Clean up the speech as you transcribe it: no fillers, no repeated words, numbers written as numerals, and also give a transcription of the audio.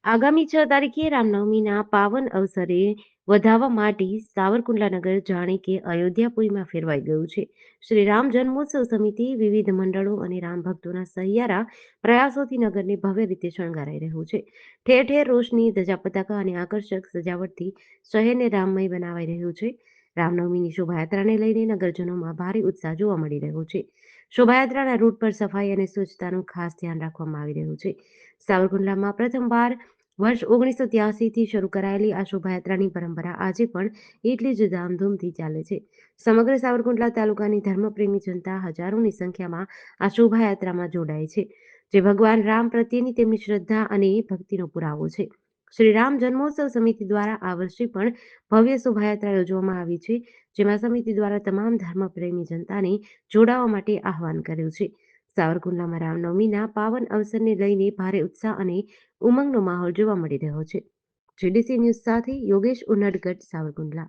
આગામી 6 તારીખે રામનવમીના પાવન અવસરે વધાવવા માટે સાવરકુંડલા નગર જાણે કે અયોધ્યાપુરીમાં ફેરવાઈ ગયું છે. શ્રી રામ જન્મોત્સવ સમિતિ વિવિધ મંડળો અને રામ ભક્તોના સહિયારા પ્રયાસોથી નગરને ભવ્ય રીતે શણગારાઈ રહ્યું છે. ઠેર ઠેર રોશની, ધજા પતાકા અને આકર્ષક સજાવટથી શહેરને રામમય બનાવાઈ રહ્યું છે. રામનવમીની શોભાયાત્રાને લઈને નગરજનોમાં ભારે ઉત્સાહ જોવા મળી રહ્યો છે. શોભાયાત્રાના રૂટ પર સફાઈ અને સ્વચ્છતાનું ખાસ ધ્યાન રાખવામાં આવી રહ્યું છે. સાવરકુંડલામાં પ્રથમવાર વર્ષ 1983થી શરૂ કરાયેલી આ શોભાયાત્રાની પરંપરા આજે પણ એટલી જ ધામધૂમથી ચાલે છે. સમગ્ર સાવરકુંડલા તાલુકાની ધર્મપ્રેમી જનતા હજારોની સંખ્યામાં આ શોભાયાત્રામાં જોડાય છે, જે ભગવાન રામ પ્રત્યેની તેમની શ્રદ્ધા અને ભક્તિનો પુરાવો છે. શ્રી રામ જન્મોત્સવ સમિતિ દ્વારા આ વર્ષે પણ ભવ્ય શોભાયાત્રા યોજવામાં આવી છે, જેમાં સમિતિ દ્વારા તમામ ધર્મપ્રેમી જનતાને જોડાવા માટે આહવાન કર્યું છે. સાવરકુંડલામાં રામનવમીના પાવન અવસરને લઈને ભારે ઉત્સાહ અને ઉમંગનો માહોલ જોવા મળી રહ્યો છે. જીડીસી ન્યૂઝ સાથે યોગેશ ઉનડગટ, સાવરકુંડલા.